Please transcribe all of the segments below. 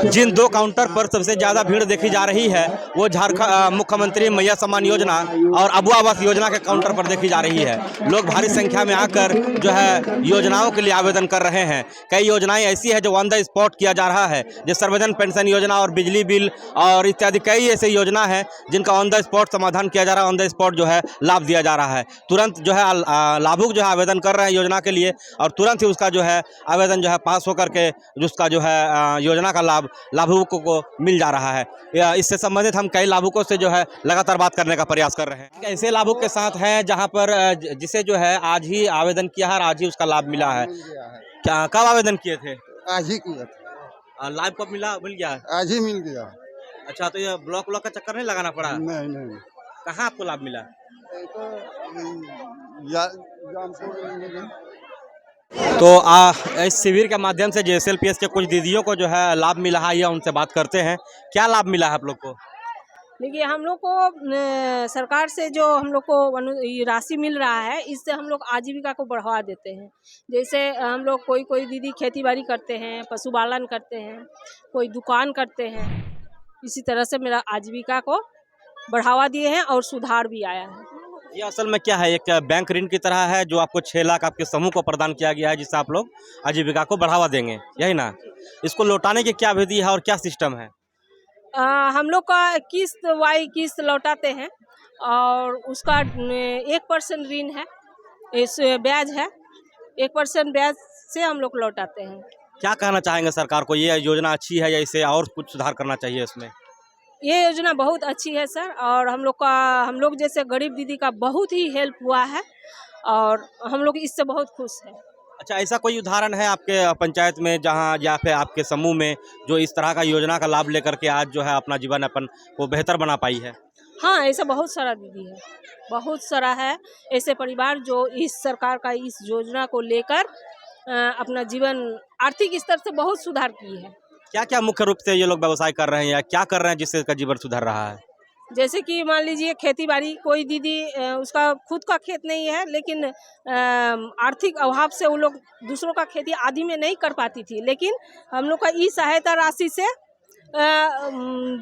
जिन दो काउंटर पर सबसे ज़्यादा भीड़ देखी जा रही है वो झारखंड मुख्यमंत्री मैया सम्मान योजना और अबू आवास योजना के काउंटर पर देखी जा रही है। लोग भारी संख्या में आकर जो है योजनाओं के लिए आवेदन कर रहे हैं। कई योजनाएं ऐसी है जो ऑन द स्पॉट किया जा रहा है, जैसे सर्वजन पेंशन योजना और बिजली बिल और इत्यादि कई ऐसी योजना है जिनका ऑन द स्पॉट समाधान किया जा रहा है, ऑन द स्पॉट जो है लाभ दिया जा रहा है। तुरंत जो है लाभुक जो है आवेदन कर रहे हैं योजना के लिए और तुरंत ही उसका जो है आवेदन जो है पास होकर के उसका जो है योजना का लाभ लाभुकों को मिल जा रहा है। इससे संबंधित हम कई लाभुकों से जो है लगातार बात करने का प्रयास कर रहे हैं। ऐसे लाभुक के साथ हैं जहां पर जिसे जो है आज ही आवेदन किया है और आज ही उसका लाभ मिला है। क्या कब आवेदन किए थे? आज ही किया था। लाभ कब मिल गया? आज ही मिल गया। अच्छा, तो ये ब्लॉक का चक्कर नहीं लगाना पड़ा? नहीं। कहाँ आपको लाभ मिला? तो इस शिविर के माध्यम से JSLPS के कुछ दीदियों को जो है लाभ मिला है, या उनसे बात करते हैं। क्या लाभ मिला है आप लोग को? देखिए, हम लोग को सरकार से जो हम लोग को राशि मिल रहा है, इससे हम लोग आजीविका को बढ़ावा देते हैं। जैसे हम लोग कोई दीदी खेती बाड़ी करते हैं, पशुपालन करते हैं, कोई दुकान करते हैं। इसी तरह से मेरा आजीविका को बढ़ावा दिए हैं और सुधार भी आया है। ये असल में क्या है, एक बैंक ऋण की तरह है जो आपको 6 लाख आपके समूह को प्रदान किया गया है, जिससे आप लोग आजीविका को बढ़ावा देंगे, यही ना? इसको लौटाने की क्या विधि है और क्या सिस्टम है? हम लोग का किस्त वाई किस्त लौटाते हैं और उसका 1% ऋण है, इस ब्याज है, 1% ब्याज से हम लोग लौटाते हैं। क्या कहना चाहेंगे सरकार को, ये योजना अच्छी है या इसे और कुछ सुधार करना चाहिए इसमें? ये योजना बहुत अच्छी है सर, और हम लोग जैसे गरीब दीदी का बहुत ही हेल्प हुआ है और हम लोग इससे बहुत खुश हैं। अच्छा, ऐसा कोई उदाहरण है आपके पंचायत में जहां या फिर आपके समूह में जो इस तरह का योजना का लाभ लेकर के आज जो है अपना जीवन अपन को बेहतर बना पाई है? हाँ, ऐसा बहुत सारा दीदी है, बहुत सारा है ऐसे परिवार जो इस सरकार का इस योजना को लेकर अपना जीवन आर्थिक स्तर से बहुत सुधार किए हैं। क्या क्या मुख्य रूप से ये लोग व्यवसाय कर रहे हैं या क्या कर रहे हैं जिससे इसका जीवन सुधर रहा है? जैसे कि मान लीजिए खेती बाड़ी, कोई दीदी उसका खुद का खेत नहीं है, लेकिन आर्थिक अभाव से वो लोग दूसरों का खेती आधी में नहीं कर पाती थी, लेकिन हम लोग का ई सहायता राशि से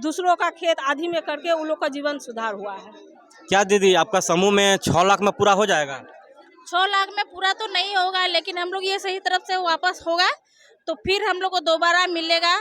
दूसरों का खेत आधी में करके उन लोग का जीवन सुधार हुआ है। क्या दीदी, आपका समूह में 6 लाख में पूरा हो जाएगा? 6 लाख में पूरा तो नहीं होगा, लेकिन हम लोग ये सही तरफ से वापस होगा तो फिर हम लोग को दोबारा मिलेगा,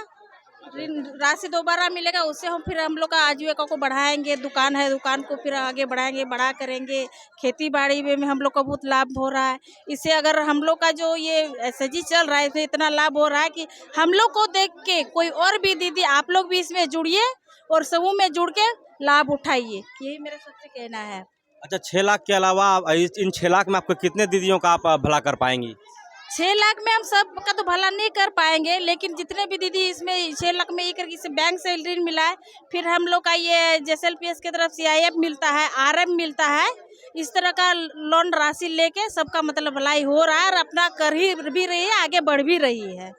राशि दोबारा मिलेगा। उससे हम लोग का आजीविका को बढ़ाएंगे। दुकान है, दुकान को फिर आगे बढ़ाएंगे, बड़ा करेंगे। खेती बाड़ी में हम लोग का बहुत लाभ हो रहा है। इससे अगर हम लोग का जो ये SHG चल रहा है, इसमें इतना लाभ हो रहा है कि हम लोग को देख के कोई और भी दीदी, आप लोग भी इसमें जुड़िए और समूह में जुड़ के लाभ उठाइए, यही मेरा सबसे कहना है। अच्छा, 6 लाख के अलावा इन 6 लाख में आपको कितने दीदियों का आप भला कर पाएंगी? 6 लाख में हम सब का तो भला नहीं कर पाएंगे, लेकिन जितने भी दीदी इसमें 6 लाख में एक बैंक से ऋण मिला है, फिर हम लोग का ये JSLPS की तरफ CIF मिलता है, RM मिलता है, इस तरह का लोन राशि लेके सबका मतलब भलाई हो रहा है और अपना कर ही भी रही है, आगे बढ़ भी रही है।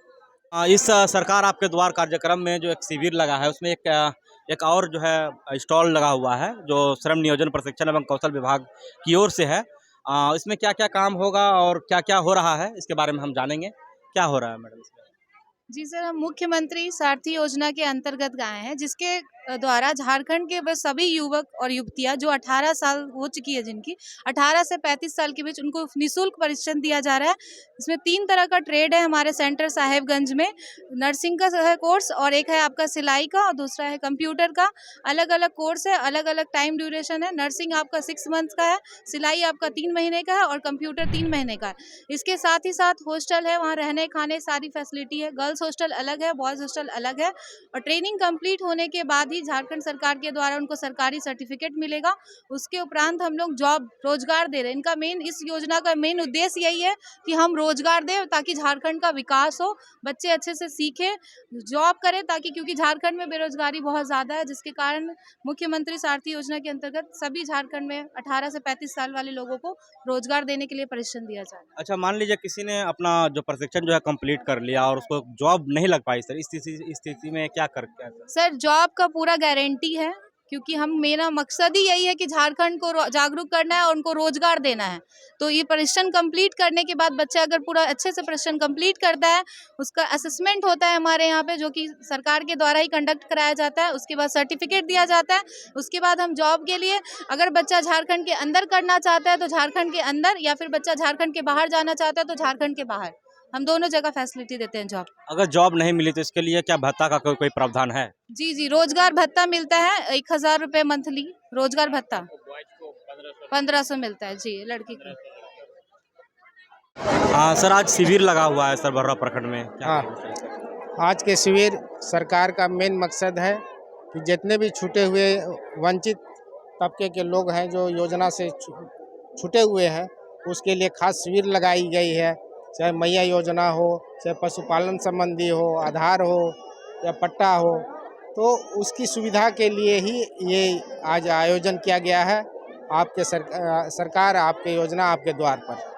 इस सरकार आपके द्वार कार्यक्रम में जो एक शिविर लगा है उसमें एक और जो है स्टॉल लगा हुआ है जो श्रम नियोजन प्रशिक्षण एवं कौशल विभाग की ओर से है। इसमें क्या क्या काम होगा और क्या क्या हो रहा है इसके बारे में हम जानेंगे। क्या हो रहा है मैडम इसमें? जी सर, हम मुख्यमंत्री सारथी योजना के अंतर्गत आए हैं, जिसके द्वारा झारखंड के वह सभी युवक और युवतियां जो 18 साल हो चुकी है, जिनकी 18 से 35 साल के बीच, उनको निःशुल्क प्रशिक्षण दिया जा रहा है। इसमें 3 तरह का ट्रेड है हमारे सेंटर साहेबगंज में। नर्सिंग का है कोर्स, और एक है आपका सिलाई का, और दूसरा है कंप्यूटर का। अलग अलग कोर्स है, अलग अलग टाइम ड्यूरेशन है। नर्सिंग आपका 6 मंथ का है, सिलाई आपका 3 महीने का है और कंप्यूटर 3 महीने का है। इसके साथ ही साथ हॉस्टल है, वहाँ रहने खाने सारी फैसिलिटी है। गर्ल्स हॉस्टल अलग है, बॉयज़ हॉस्टल अलग है। और ट्रेनिंग कंप्लीट होने के बाद ही झारखंड सरकार के द्वारा उनको सरकारी सर्टिफिकेट मिलेगा। उसके उपरांत हम लोग जॉब रोजगार दे रहे हैं। इनका इस योजना का मेन उद्देश्य यही है कि हम रोजगार दें ताकि झारखंड का विकास हो, बच्चे अच्छे से सीखें, जॉब करें, ताकि क्योंकि झारखंड में बेरोजगारी बहुत ज़्यादा है, जिसके कारण मुख्यमंत्री सारथी योजना के अंतर्गत सभी झारखंड में 18 से 35 साल वाले लोगों को रोजगार देने के लिए प्रशिक्षण दिया जाए। अच्छा, मान लीजिए किसी ने अपना जो प्रशिक्षण जो है कंप्लीट कर लिया और उसको जॉब नहीं लग पाई, सर इस स्थिति में क्या कर? सर, जॉब का पूरा गारंटी है, क्योंकि हम मेरा मकसद ही यही है कि झारखंड को जागरूक करना है और उनको रोजगार देना है। तो ये प्रशिक्षण कंप्लीट करने के बाद बच्चा अगर पूरा अच्छे से प्रशिक्षण कंप्लीट करता है, उसका असेसमेंट होता है हमारे यहाँ पे, जो कि सरकार के द्वारा ही कंडक्ट कराया जाता है। उसके बाद सर्टिफिकेट दिया जाता है। उसके बाद हम जॉब के लिए, अगर बच्चा झारखंड के अंदर करना चाहता है तो झारखंड के अंदर, या फिर बच्चा झारखंड के बाहर जाना चाहता है तो झारखंड के बाहर, हम दोनों जगह फैसिलिटी देते हैं जॉब। अगर जॉब नहीं मिली तो इसके लिए क्या भत्ता का कोई प्रावधान है? जी, रोजगार भत्ता मिलता है 1000 रुपये मंथली रोजगार भत्ता। 1500 मिलता है जी लड़की को। सर आज शिविर लगा हुआ है सर बर्रा प्रखंड में, क्या हाँ। कहेंगे सर? आज के शिविर सरकार का मेन मकसद है कि जितने भी छूटे हुए वंचित तबके के लोग हैं जो योजना से छूटे हुए हैं, उसके लिए खास शिविर लगाई गई है। चाहे मैया योजना हो, चाहे पशुपालन संबंधी हो, आधार हो या पट्टा हो, तो उसकी सुविधा के लिए ही ये आज आयोजन किया गया है। आपके सरकार आपके योजना आपके द्वार पर।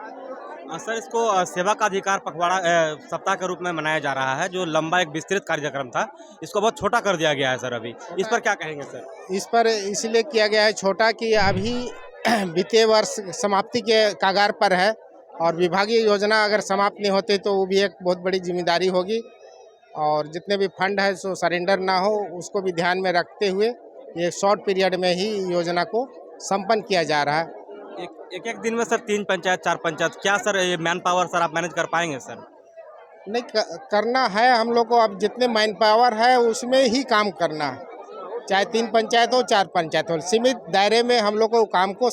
सर इसको सेवा का अधिकार पखवाड़ा सप्ताह के रूप में मनाया जा रहा है, जो लंबा एक विस्तृत कार्यक्रम था, इसको बहुत छोटा कर दिया गया है सर अभी। इस पर क्या कहेंगे सर? इस पर इसलिए किया गया है छोटा कि अभी बीते वर्ष समाप्ति के कगार पर है, और विभागीय योजना अगर समाप्त नहीं होती तो वो भी एक बहुत बड़ी जिम्मेदारी होगी, और जितने भी फंड है सो सरेंडर ना हो, उसको भी ध्यान में रखते हुए ये शॉर्ट पीरियड में ही योजना को संपन्न किया जा रहा है। एक दिन में सर 3 पंचायत 4 पंचायत, क्या सर ये मैन पावर सर आप मैनेज कर पाएंगे सर? नहीं करना है हम लोग को, अब जितने मैन पावर है उसमें ही काम करना है, चाहे 3 पंचायत हो 4 पंचायत हो, सीमित दायरे में हम लोग को काम को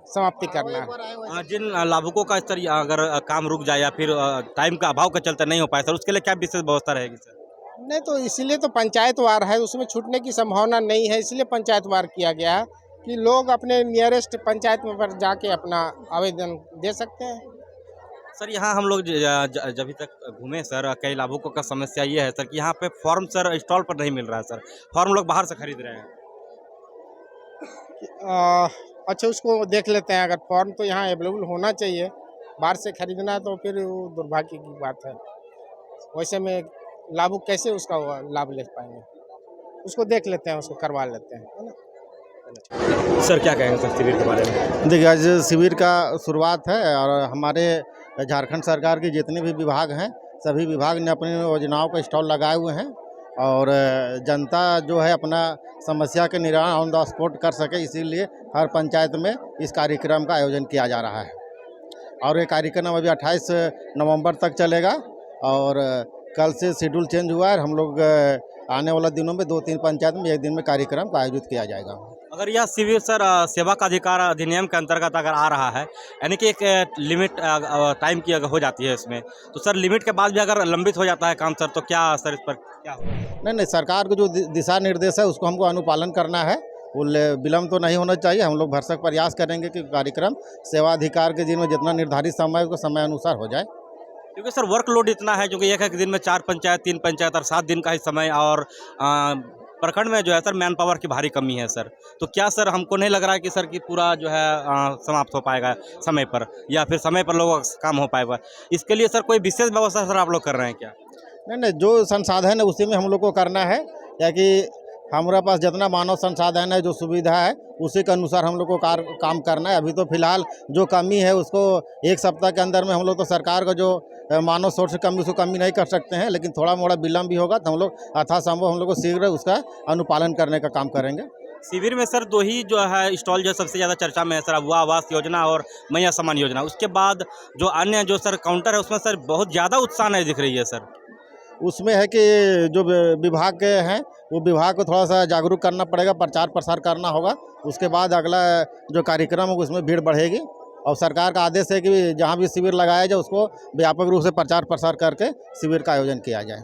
समाप्ति करना है। जिन लाभुकों का स्तर अगर काम रुक जाए या फिर टाइम का अभाव के चलते नहीं हो पाए सर, उसके लिए क्या विशेष व्यवस्था रहेगी सर? नहीं तो इसीलिए तो पंचायत वार है, उसमें छूटने की संभावना नहीं है, इसलिए पंचायत वार किया गया है कि लोग अपने नियरेस्ट पंचायत में पर जाके अपना आवेदन दे सकते हैं। सर यहाँ हम लोग जब तक घूमे सर, कई लाभुकों का समस्या ये है सर कि यहाँ पे फॉर्म सर स्टॉल पर नहीं मिल रहा है सर, फॉर्म लोग बाहर से खरीद रहे हैं। अच्छा उसको देख लेते हैं, अगर फॉर्म तो यहाँ अवेलेबल होना चाहिए, बाहर से खरीदना तो फिर वो दुर्भाग्य की बात है। वैसे में लाभुक कैसे उसका लाभ ले पाएंगे, उसको देख लेते हैं, उसको करवा लेते हैं, है ना। सर क्या कहेंगे सर शिविर के बारे में? देखिए आज शिविर का शुरुआत है, और हमारे झारखंड सरकार के जितने भी विभाग हैं, सभी विभाग ने अपनी योजनाओं का स्टॉल लगाए हुए हैं, और जनता जो है अपना समस्या के निराकरण ऑन द स्पॉट कर सके, इसीलिए हर पंचायत में इस कार्यक्रम का आयोजन किया जा रहा है। और ये कार्यक्रम अभी 28 नवंबर तक चलेगा, और कल से शेड्यूल चेंज हुआ है। हम लोग आने वाला दिनों में 2-3 पंचायत में एक दिन में कार्यक्रम का आयोजित किया जाएगा। अगर यह शिविर सर सेवा का अधिकार अधिनियम के अंतर्गत अगर आ रहा है, यानी कि एक लिमिट टाइम की अगर हो जाती है इसमें, तो सर लिमिट के बाद भी अगर लंबित हो जाता है काम सर, तो क्या सर इस पर क्या होगा? नहीं, सरकार को जो दिशा निर्देश है उसको हमको अनुपालन करना है, वो विलम्ब तो नहीं होना चाहिए। हम लोग भरसक प्रयास करेंगे कि कार्यक्रम सेवा अधिकार के दिन में जितना निर्धारित समय है उसको समय अनुसार हो जाए। क्योंकि सर वर्कलोड इतना है, क्योंकि एक दिन में 4 पंचायत 3 पंचायत और 7 दिन का ही समय, और प्रखंड में जो है सर मैन पावर की भारी कमी है सर। तो क्या सर हमको नहीं लग रहा है कि सर कि पूरा जो है समाप्त हो पाएगा समय पर, या फिर समय पर लोगों का काम हो पाएगा? इसके लिए सर कोई विशेष व्यवस्था सर आप लोग कर रहे हैं क्या? नहीं, जो संसाधन है उसी में हम लोग को करना है, क्या कि हमारे पास जितना मानव संसाधन है, जो सुविधा है, उसी के अनुसार हम लोग को काम करना है। अभी तो फिलहाल जो कमी है उसको 1 सप्ताह के अंदर में हम लोग तो सरकार का जो मानव सोर्स से कमी उसको कमी नहीं कर सकते हैं, लेकिन थोड़ा मोड़ा विलम्ब भी होगा तो हम लोग यथासंभव हम लोग को शीघ्र उसका अनुपालन करने का काम करेंगे। शिविर में सर 2 ही जो है स्टॉल जो सबसे ज़्यादा चर्चा में है सर, अबुआ आवास योजना और मैया सम्मान योजना। उसके बाद जो अन्य जो सर काउंटर है उसमें सर बहुत ज़्यादा उत्साह नहीं दिख रही है सर। उसमें है कि जो विभाग के हैं वो विभाग को थोड़ा सा जागरूक करना पड़ेगा, प्रचार प्रसार करना होगा। उसके बाद अगला जो कार्यक्रम होगा उसमें भीड़ बढ़ेगी, और सरकार का आदेश है कि जहाँ भी शिविर लगाया जाए उसको व्यापक रूप से प्रचार प्रसार करके शिविर का आयोजन किया जाए।